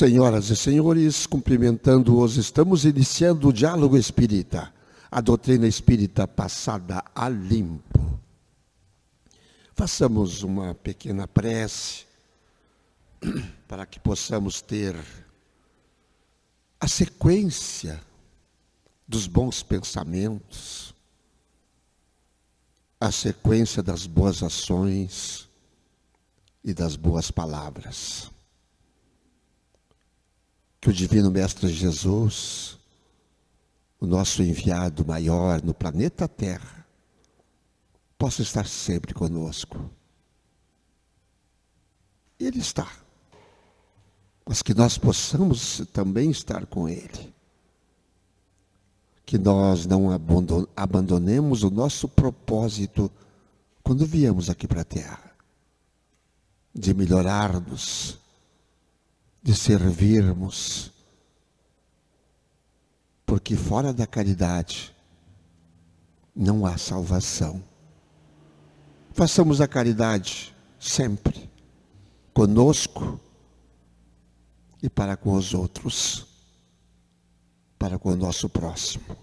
Senhoras e senhores, cumprimentando-os, estamos iniciando o Diálogo Espírita, a doutrina espírita passada a limpo. Façamos uma pequena prece para que possamos ter a sequência dos bons pensamentos, a sequência das boas ações e das boas palavras. Que o Divino Mestre Jesus, o nosso enviado maior no planeta Terra, possa estar sempre conosco. Ele está, mas que nós possamos também estar com Ele. Que nós não abandonemos o nosso propósito quando viemos aqui para a Terra, de melhorarmos, de servirmos, porque fora da caridade não há salvação. Façamos a caridade sempre, conosco e para com os outros, para com o nosso próximo.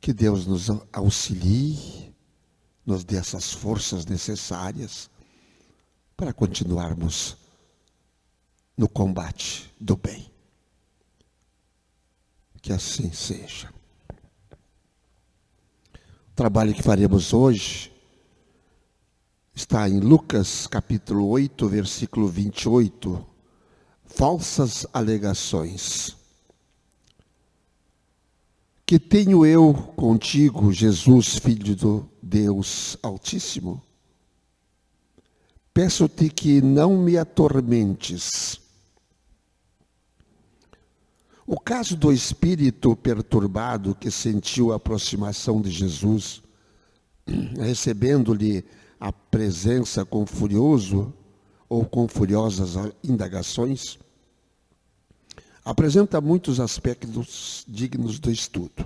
Que Deus nos auxilie, nos dê essas forças necessárias para continuarmos no combate do bem. Que assim seja. O trabalho que faremos hoje está em Lucas capítulo 8, versículo 28. Falsas alegações. Que tenho eu contigo, Jesus, Filho do Deus Altíssimo? Peço-te que não me atormentes. O caso do espírito perturbado que sentiu a aproximação de Jesus, recebendo-lhe a presença com furioso ou com furiosas indagações, apresenta muitos aspectos dignos do estudo.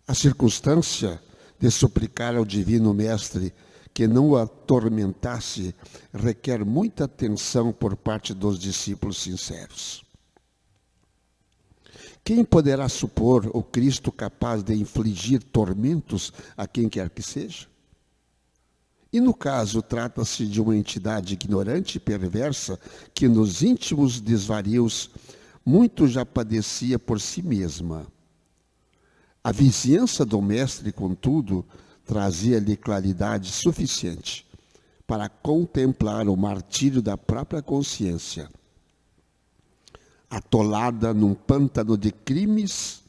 A circunstância de suplicar ao Divino Mestre que não o atormentasse requer muita atenção por parte dos discípulos sinceros. Quem poderá supor o Cristo capaz de infligir tormentos a quem quer que seja? E no caso, trata-se de uma entidade ignorante e perversa que nos íntimos desvarios muito já padecia por si mesma. A vizinhança do Mestre, contudo, trazia-lhe claridade suficiente para contemplar o martírio da própria consciência, atolada num pântano de crimes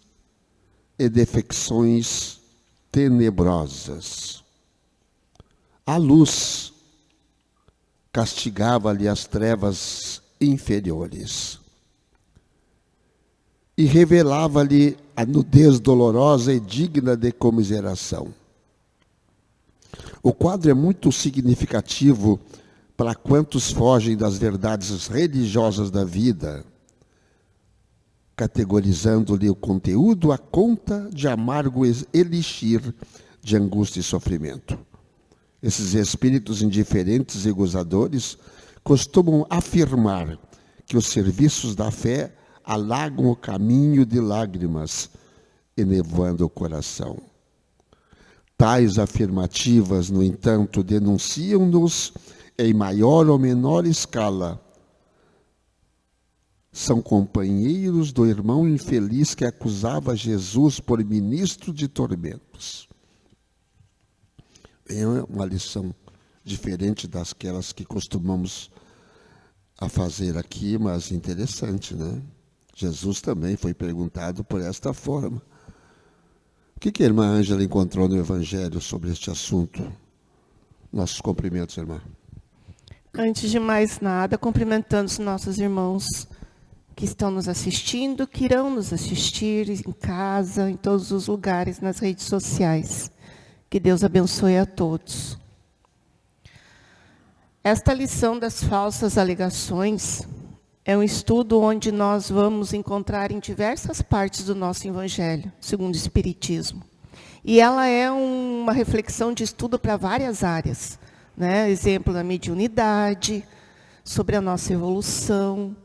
e defecções tenebrosas. A luz castigava-lhe as trevas inferiores e revelava-lhe a nudez dolorosa e digna de comiseração. O quadro é muito significativo para quantos fogem das verdades religiosas da vida, categorizando-lhe o conteúdo à conta de amargo elixir de angústia e sofrimento. Esses espíritos indiferentes e gozadores costumam afirmar que os serviços da fé alagam o caminho de lágrimas, enevoando o coração. Tais afirmativas, no entanto, denunciam-nos em maior ou menor escala. São companheiros do irmão infeliz que acusava Jesus por ministro de tormentos. É uma lição diferente dasquelas que costumamos a fazer aqui, mas interessante, né? Jesus também foi perguntado por esta forma. O que a irmã Ângela encontrou no Evangelho sobre este assunto? Nossos cumprimentos, irmã. Antes de mais nada, cumprimentando os nossos irmãos que estão nos assistindo, que irão nos assistir em casa, em todos os lugares, nas redes sociais. Que Deus abençoe a todos. Esta lição das falsas alegações é um estudo onde nós vamos encontrar em diversas partes do nosso Evangelho, segundo o Espiritismo. E ela é uma reflexão de estudo para várias áreas, né? Exemplo da mediunidade, sobre a nossa evolução,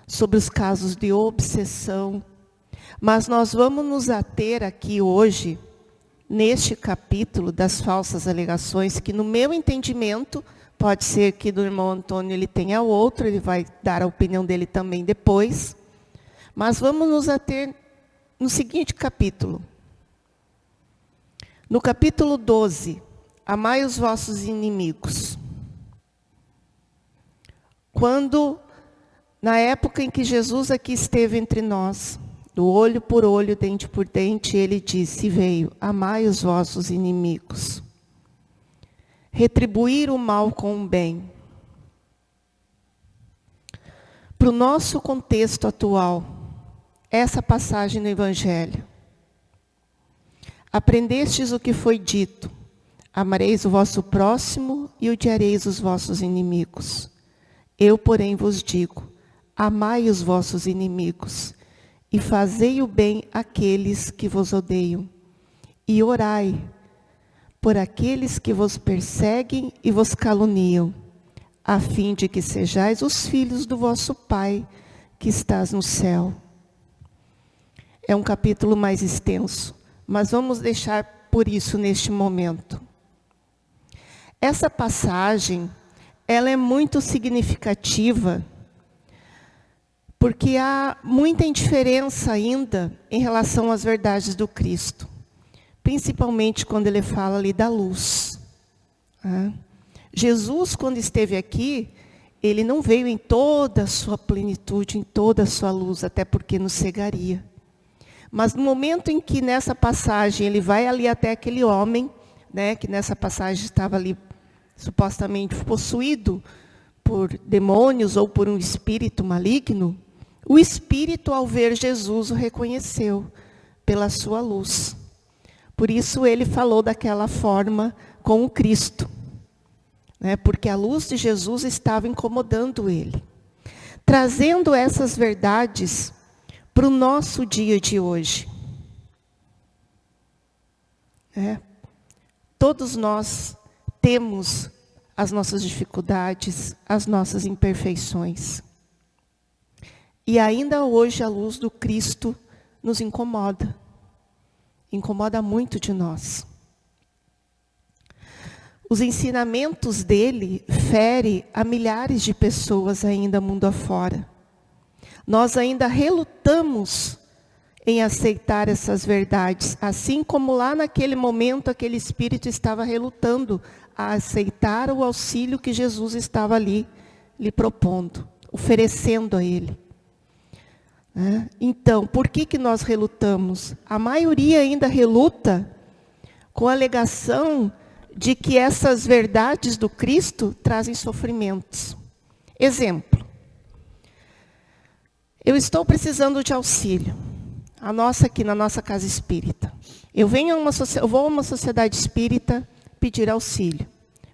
sobre os casos de obsessão. Mas nós vamos nos ater aqui hoje, neste capítulo das falsas alegações, que no meu entendimento, pode ser que do irmão Antônio ele tenha outro, ele vai dar a opinião dele também depois. Mas vamos nos ater no seguinte capítulo. No capítulo 12, amai os vossos inimigos. Quando, na época em que Jesus aqui esteve entre nós, do olho por olho, dente por dente, ele disse, veio, amai os vossos inimigos. Retribuir o mal com o bem. Para o nosso contexto atual, essa passagem no Evangelho. Aprendestes o que foi dito, amareis o vosso próximo e odiareis os vossos inimigos. Eu, porém, vos digo, amai os vossos inimigos e fazei o bem àqueles que vos odeiam. E orai por aqueles que vos perseguem e vos caluniam, a fim de que sejais os filhos do vosso Pai que estás no céu. É um capítulo mais extenso, mas vamos deixar por isso neste momento. Essa passagem, ela é muito significativa, porque há muita indiferença ainda em relação às verdades do Cristo. Principalmente quando ele fala ali da luz. Jesus, quando esteve aqui, ele não veio em toda a sua plenitude, em toda a sua luz, até porque nos cegaria. Mas no momento em que nessa passagem ele vai ali até aquele homem, né, que nessa passagem estava ali supostamente possuído por demônios ou por um espírito maligno, o espírito ao ver Jesus o reconheceu pela sua luz. Por isso ele falou daquela forma com o Cristo, né, porque a luz de Jesus estava incomodando ele. Trazendo essas verdades para o nosso dia de hoje. Todos nós temos as nossas dificuldades, as nossas imperfeições. E ainda hoje a luz do Cristo nos incomoda. Incomoda muito de nós. Os ensinamentos dele ferem a milhares de pessoas ainda mundo afora. Nós ainda relutamos em aceitar essas verdades, assim como lá naquele momento aquele espírito estava relutando a aceitar o auxílio que Jesus estava ali lhe propondo, oferecendo a ele. Então, por que nós relutamos? A maioria ainda reluta com a alegação de que essas verdades do Cristo trazem sofrimentos. Exemplo. Eu estou precisando de auxílio. Aqui na nossa casa espírita. Eu vou a uma sociedade espírita pedir auxílio.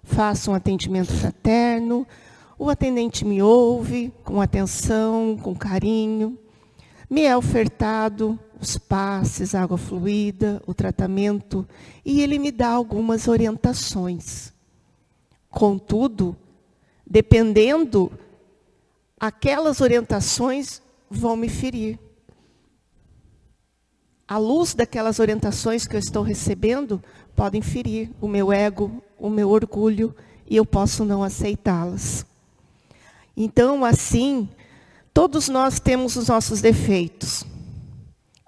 Faço um atendimento fraterno, o atendente me ouve com atenção, com carinho. Me é ofertado os passes, a água fluida, o tratamento, e ele me dá algumas orientações. Contudo, dependendo, aquelas orientações vão me ferir. A luz daquelas orientações que eu estou recebendo podem ferir o meu ego, o meu orgulho, e eu posso não aceitá-las. Então, assim, todos nós temos os nossos defeitos.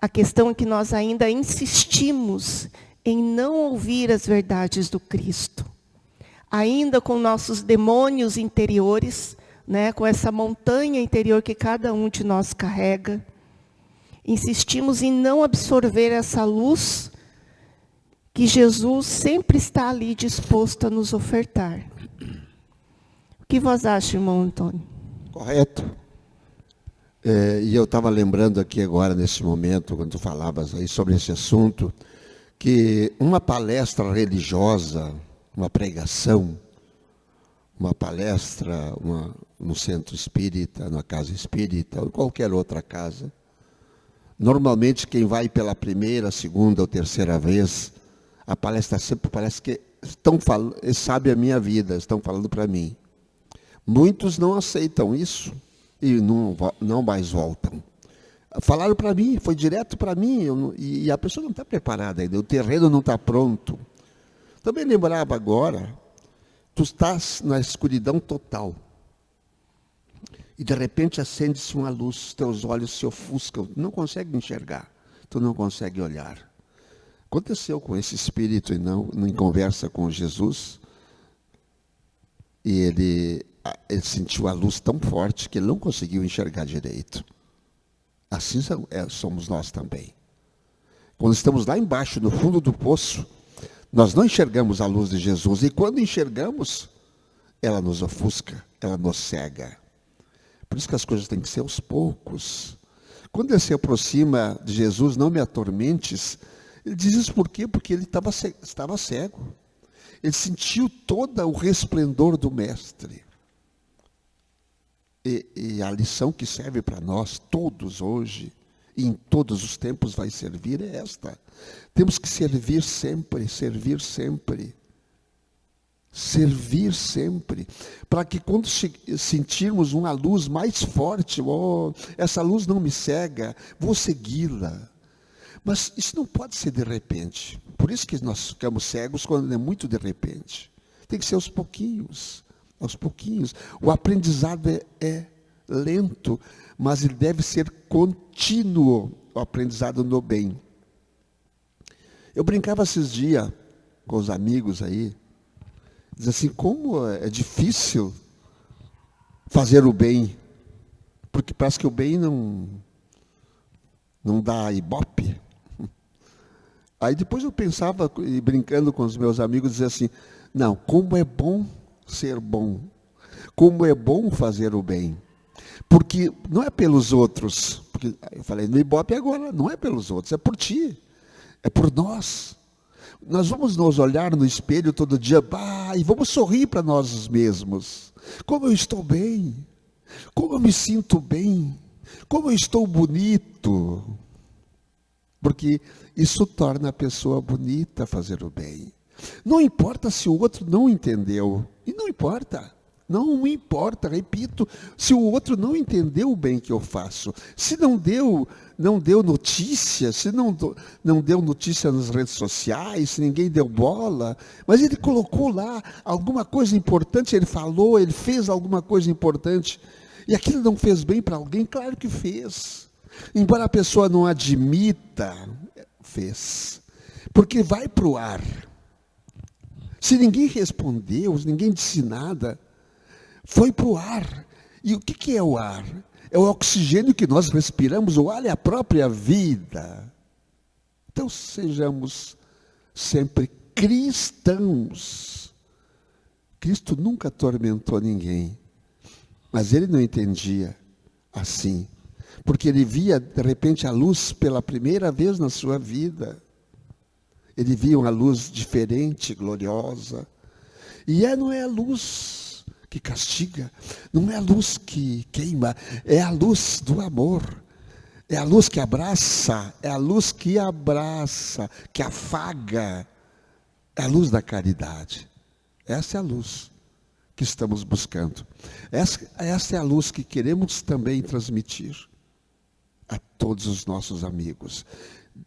A questão é que nós ainda insistimos em não ouvir as verdades do Cristo. Ainda com nossos demônios interiores, né, com essa montanha interior que cada um de nós carrega, insistimos em não absorver essa luz que Jesus sempre está ali disposto a nos ofertar. O que vós acham, irmão Antônio? Correto. E eu estava lembrando aqui agora, nesse momento, quando tu falavas aí sobre esse assunto, que uma palestra religiosa, uma pregação, uma palestra no centro espírita, na casa espírita, ou qualquer outra casa, normalmente quem vai pela primeira, segunda ou terceira vez, a palestra sempre parece que estão falando, sabe a minha vida, estão falando para mim. Muitos não aceitam isso, e não mais voltam. Falaram para mim, foi direto para mim, e a pessoa não está preparada ainda, o terreno não está pronto. Também lembrava agora, tu estás na escuridão total, e de repente acende-se uma luz, teus olhos se ofuscam, tu não consegue enxergar, tu não consegue olhar. Aconteceu com esse espírito em conversa com Jesus, e ele sentiu a luz tão forte que ele não conseguiu enxergar direito. Assim somos nós também. Quando estamos lá embaixo, no fundo do poço, nós não enxergamos a luz de Jesus. E quando enxergamos, ela nos ofusca, ela nos cega. Por isso que as coisas têm que ser aos poucos. Quando ele se aproxima de Jesus, não me atormentes, ele diz isso por quê? Porque ele estava cego. Ele sentiu todo o resplendor do Mestre. E a lição que serve para nós todos hoje, e em todos os tempos vai servir, é esta. Temos que servir sempre, servir sempre. Servir sempre. Para que quando sentirmos uma luz mais forte, essa luz não me cega, vou segui-la. Mas isso não pode ser de repente. Por isso que nós ficamos cegos quando é muito de repente. Tem que ser aos pouquinhos. Aos pouquinhos. O aprendizado é lento, mas ele deve ser contínuo, o aprendizado no bem. Eu brincava esses dias com os amigos aí, diz assim, como é difícil fazer o bem, porque parece que o bem não dá ibope. Aí depois eu pensava, e brincando com os meus amigos, dizia assim, não, como é bom ser bom, como é bom fazer o bem, porque não é pelos outros, porque eu falei no ibope agora, não é pelos outros, é por ti, é por nós. Nós vamos nos olhar no espelho todo dia, e vamos sorrir para nós mesmos, como eu estou bem, como eu me sinto bem, como eu estou bonito, porque isso torna a pessoa bonita fazer o bem. Não importa se o outro não entendeu. E não importa. Não importa, repito, se o outro não entendeu o bem que eu faço. Se não deu notícia, se não deu notícia nas redes sociais, se ninguém deu bola, mas ele colocou lá alguma coisa importante, ele falou, ele fez alguma coisa importante. E aquilo não fez bem para alguém? Claro que fez. Embora a pessoa não admita, fez. Porque vai para o ar. Se ninguém respondeu, se ninguém disse nada, foi para o ar. E o que é o ar? É o oxigênio que nós respiramos, o ar é a própria vida. Então sejamos sempre cristãos. Cristo nunca atormentou ninguém, mas ele não entendia assim, porque ele via de repente a luz pela primeira vez na sua vida. Ele via uma luz diferente, gloriosa. E não é a luz que castiga, não é a luz que queima, é a luz do amor. É a luz que abraça, é a luz que abraça, que afaga. É a luz da caridade. Essa é a luz que estamos buscando. Essa é a luz que queremos também transmitir a todos os nossos amigos,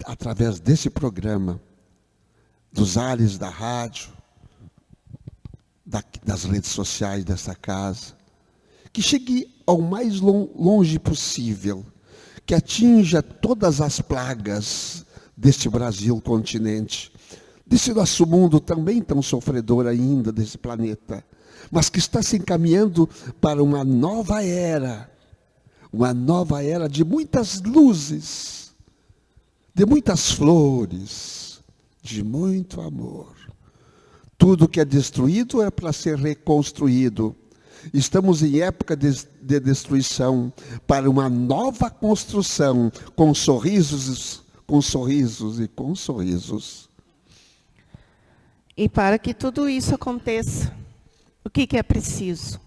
através desse programa, dos ares da rádio, das redes sociais dessa casa, que chegue ao mais longe possível, que atinja todas as plagas deste Brasil continente, desse nosso mundo também tão sofredor ainda, desse planeta, mas que está se encaminhando para uma nova era de muitas luzes, de muitas flores, de muito amor. Tudo que é destruído é para ser reconstruído. Estamos em época de destruição para uma nova construção, com sorrisos e com sorrisos. E para que tudo isso aconteça, o que é preciso?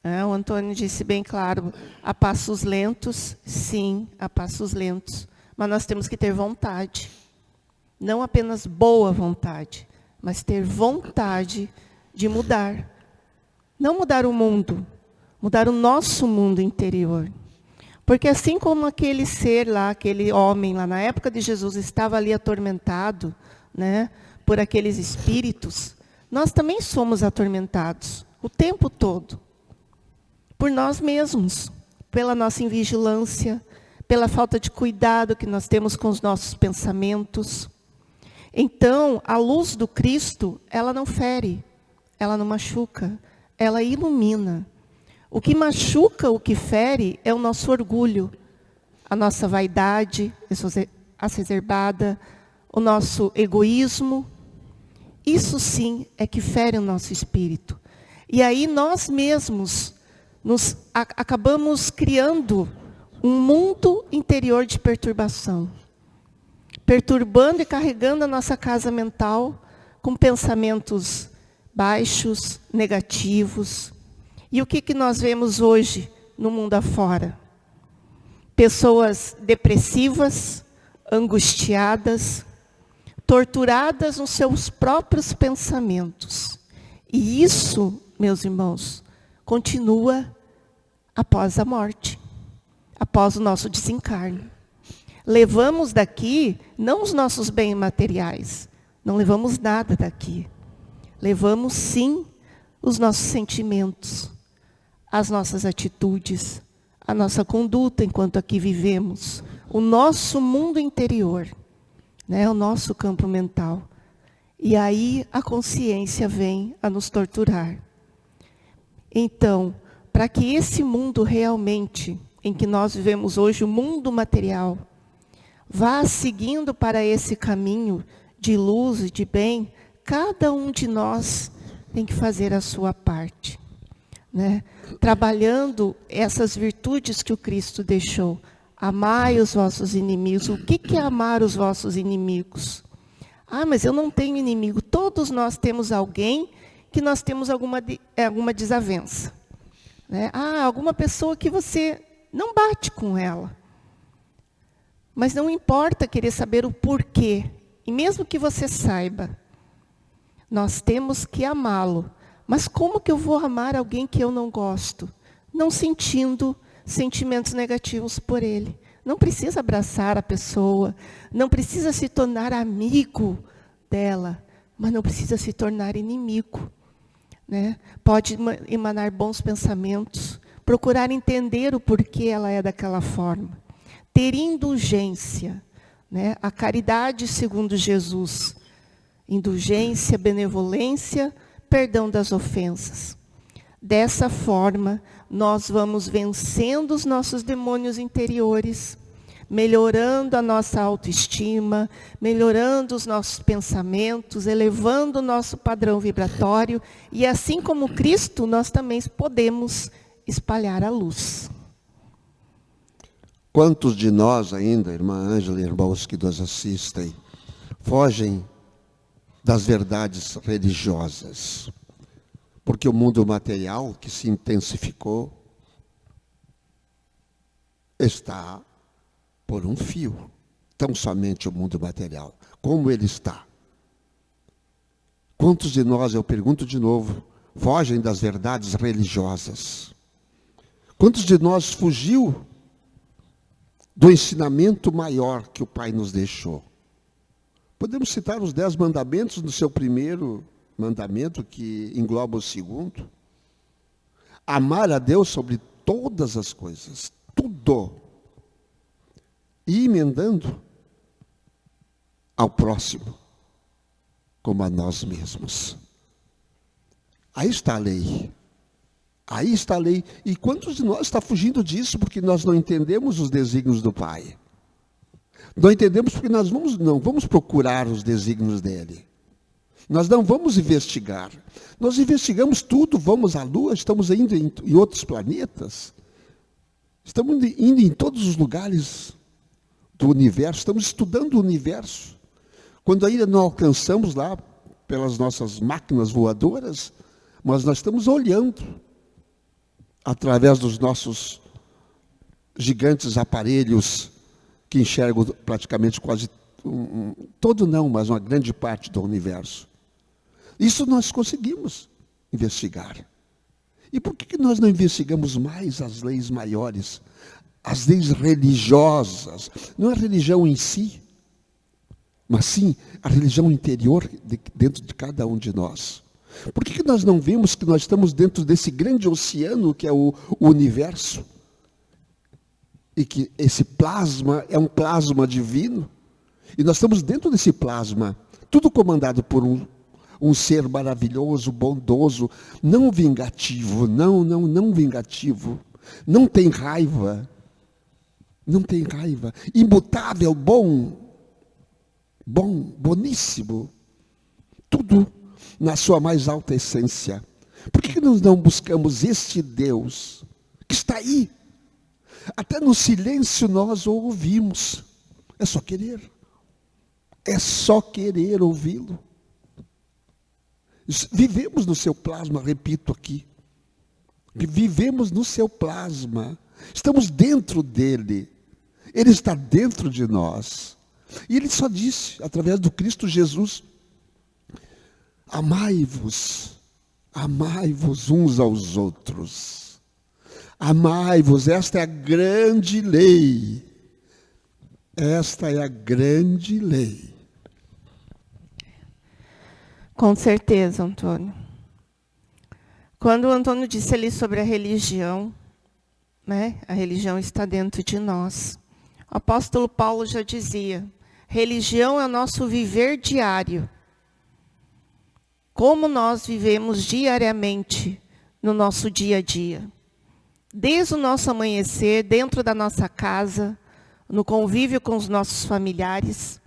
O Antônio disse bem claro, a passos lentos, sim, a passos lentos. Mas nós temos que ter vontade. Não apenas boa vontade, mas ter vontade de mudar. Não mudar o mundo, mudar o nosso mundo interior. Porque assim como aquele ser lá, aquele homem lá na época de Jesus estava ali atormentado, né, por aqueles espíritos, nós também somos atormentados o tempo todo. Por nós mesmos, pela nossa invigilância, pela falta de cuidado que nós temos com os nossos pensamentos. Então, a luz do Cristo, ela não fere, ela não machuca, ela ilumina. O que machuca, o que fere, é o nosso orgulho, a nossa vaidade exacerbada, o nosso egoísmo. Isso sim é que fere o nosso espírito. E aí nós mesmos acabamos criando um mundo interior de perturbação, perturbando e carregando a nossa casa mental com pensamentos baixos, negativos. E o que nós vemos hoje no mundo afora? Pessoas depressivas, angustiadas, torturadas nos seus próprios pensamentos. E isso, meus irmãos, continua após a morte, após o nosso desencarne. Levamos daqui, não os nossos bens materiais, não levamos nada daqui. Levamos, sim, os nossos sentimentos, as nossas atitudes, a nossa conduta enquanto aqui vivemos, o nosso mundo interior, né, o nosso campo mental. E aí a consciência vem a nos torturar. Então, para que esse mundo realmente, em que nós vivemos hoje, o mundo material, vá seguindo para esse caminho de luz e de bem, cada um de nós tem que fazer a sua parte, né? Trabalhando essas virtudes que o Cristo deixou. Amai os vossos inimigos. O que é amar os vossos inimigos? Ah, mas eu não tenho inimigo. Todos nós temos alguém que nós temos alguma desavença, né? Ah, alguma pessoa que você não bate com ela. Mas não importa querer saber o porquê. E mesmo que você saiba, nós temos que amá-lo. Mas como que eu vou amar alguém que eu não gosto? Não sentindo sentimentos negativos por ele. Não precisa abraçar a pessoa, não precisa se tornar amigo dela, mas não precisa se tornar inimigo, né? Pode emanar bons pensamentos, procurar entender o porquê ela é daquela forma. Ter indulgência, né? A caridade segundo Jesus. Indulgência, benevolência, perdão das ofensas. Dessa forma, nós vamos vencendo os nossos demônios interiores, melhorando a nossa autoestima, melhorando os nossos pensamentos, elevando o nosso padrão vibratório. E assim como Cristo, nós também podemos espalhar a luz. Quantos de nós ainda, irmã Ângela e irmãos que nos assistem, fogem das verdades religiosas? Porque o mundo material, que se intensificou, está por um fio. Tão somente o mundo material. Como ele está? Quantos de nós, eu pergunto de novo, fogem das verdades religiosas? Quantos de nós fugiu do ensinamento maior que o Pai nos deixou? Podemos citar os 10 mandamentos no seu primeiro mandamento, que engloba o segundo. Amar a Deus sobre todas as coisas, tudo. E emendando ao próximo, como a nós mesmos. Aí está a lei. Aí está a lei. E quantos de nós está fugindo disso porque nós não entendemos os desígnios do Pai? Não entendemos porque nós não vamos procurar os desígnios dele. Nós não vamos investigar. Nós investigamos tudo, vamos à Lua, estamos indo em outros planetas. Estamos indo em todos os lugares do universo, estamos estudando o universo. Quando ainda não alcançamos lá pelas nossas máquinas voadoras, mas nós estamos olhando através dos nossos gigantes aparelhos que enxergam praticamente quase todo não, mas uma grande parte do universo. Isso nós conseguimos investigar. E por que nós não investigamos mais as leis maiores? As leis religiosas. Não a religião em si, mas sim a religião interior dentro de cada um de nós. Por que nós não vemos que nós estamos dentro desse grande oceano que é o universo? E que esse plasma é um plasma divino? E nós estamos dentro desse plasma, tudo comandado por um ser maravilhoso, bondoso, não vingativo, não vingativo, não tem raiva, imutável, boníssimo, tudo na sua mais alta essência. Por que nós não buscamos este Deus que está aí? Até no silêncio nós o ouvimos. É só querer. É só querer ouvi-lo. Vivemos no seu plasma, repito aqui. Vivemos no seu plasma. Estamos dentro dele. Ele está dentro de nós. E ele só disse, através do Cristo Jesus, amai-vos uns aos outros. Amai-vos, esta é a grande lei. Esta é a grande lei. Com certeza, Antônio. Quando o Antônio disse ali sobre a religião, né? A religião está dentro de nós. O apóstolo Paulo já dizia, religião é o nosso viver diário. Como nós vivemos diariamente no nosso dia a dia. Desde o nosso amanhecer, dentro da nossa casa, no convívio com os nossos familiares,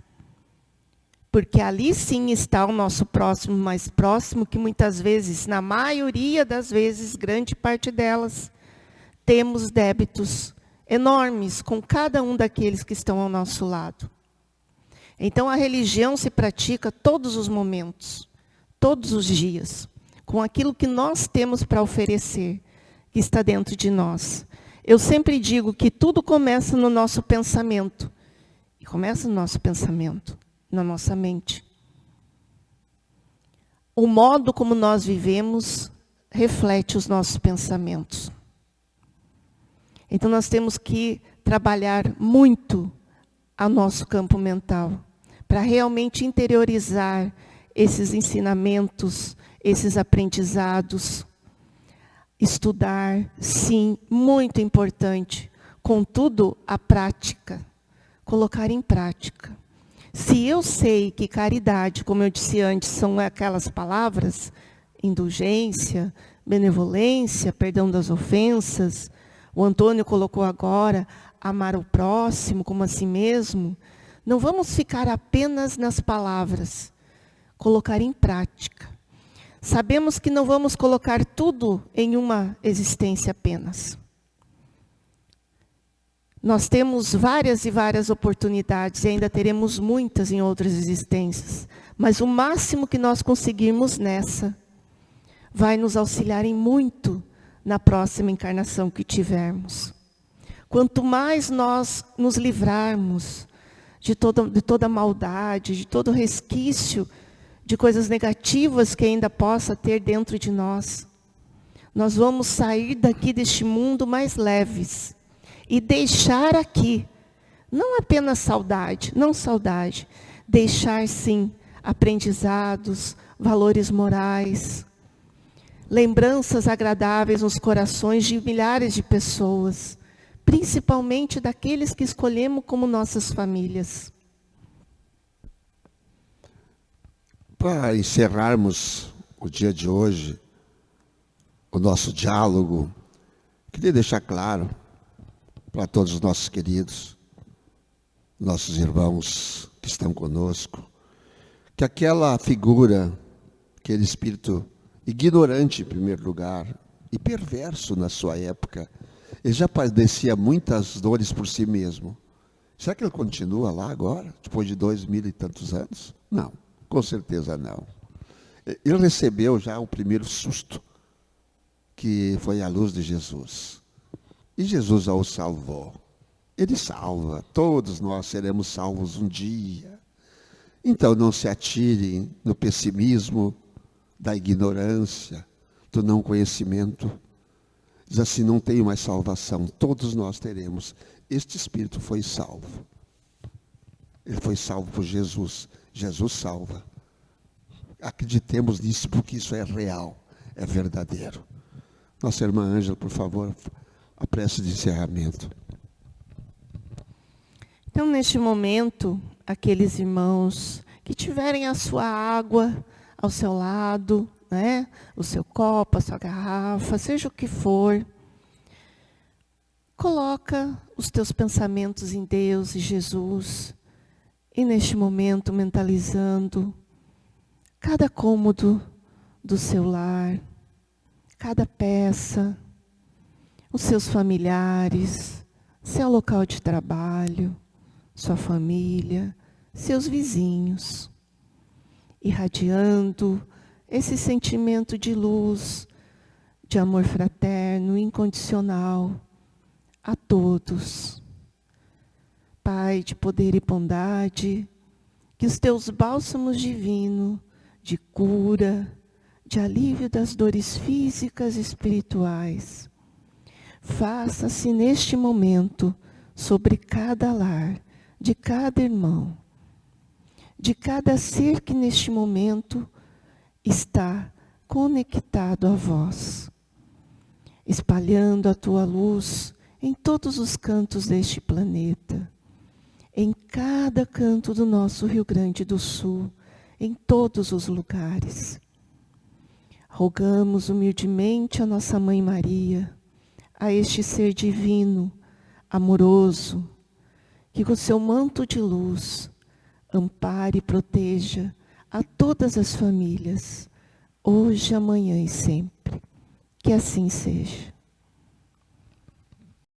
porque ali sim está o nosso próximo mais próximo, que muitas vezes, na maioria das vezes, grande parte delas, temos débitos enormes com cada um daqueles que estão ao nosso lado. Então a religião se pratica todos os momentos, todos os dias, com aquilo que nós temos para oferecer, que está dentro de nós. Eu sempre digo que tudo começa no nosso pensamento. E começa no nosso pensamento, na nossa mente. O modo como nós vivemos reflete os nossos pensamentos. Então nós temos que trabalhar muito o nosso campo mental, para realmente interiorizar esses ensinamentos, esses aprendizados. Estudar, sim, muito importante. Contudo, a prática. Colocar em prática. Se eu sei que caridade, como eu disse antes, são aquelas palavras, indulgência, benevolência, perdão das ofensas, o Antônio colocou agora, amar o próximo como a si mesmo, não vamos ficar apenas nas palavras, colocar em prática. Sabemos que não vamos colocar tudo em uma existência apenas. Nós temos várias e várias oportunidades, e ainda teremos muitas em outras existências. Mas o máximo que nós conseguirmos nessa, vai nos auxiliar em muito na próxima encarnação que tivermos. Quanto mais nós nos livrarmos de toda maldade, de todo resquício, de coisas negativas que ainda possa ter dentro de nós, nós vamos sair daqui deste mundo mais leves e deixar aqui, não apenas saudade, deixar sim aprendizados, valores morais, lembranças agradáveis nos corações de milhares de pessoas, principalmente daqueles que escolhemos como nossas famílias. Para encerrarmos o dia de hoje, o nosso diálogo, queria deixar claro para todos os nossos queridos, nossos irmãos que estão conosco, que aquela figura, aquele espírito ignorante em primeiro lugar e perverso na sua época, ele já padecia muitas dores por si mesmo. Será que ele continua lá agora, depois de 2000 e tantos anos? Não. Com certeza não. Ele recebeu já o primeiro susto, que foi a luz de Jesus. E Jesus o salvou. Ele salva. Todos nós seremos salvos um dia. Então não se atirem no pessimismo, da ignorância, do não conhecimento. diz assim, não tenho mais salvação, todos nós teremos. Este espírito foi salvo. Ele foi salvo por Jesus. Jesus salva. Acreditemos nisso, porque isso é real, é verdadeiro. Nossa irmã Ângela, por favor, a prece de encerramento. Então, neste momento, aqueles irmãos que tiverem a sua água ao seu lado, né? O seu copo, a sua garrafa, seja o que for, coloca os teus pensamentos em Deus e Jesus, e neste momento mentalizando cada cômodo do seu lar, cada peça, os seus familiares, seu local de trabalho, sua família, seus vizinhos, irradiando esse sentimento de luz, de amor fraterno, incondicional, a todos. Pai de poder e bondade, que os teus bálsamos divinos, de cura, de alívio das dores físicas e espirituais, faça-se neste momento sobre cada lar, de cada irmão, de cada ser que neste momento está conectado a vós, espalhando a tua luz em todos os cantos deste planeta, em cada canto do nosso Rio Grande do Sul, em todos os lugares. Rogamos humildemente a nossa Mãe Maria, a este ser divino, amoroso, que com seu manto de luz ampare e proteja a todas as famílias, hoje, amanhã e sempre. Que assim seja.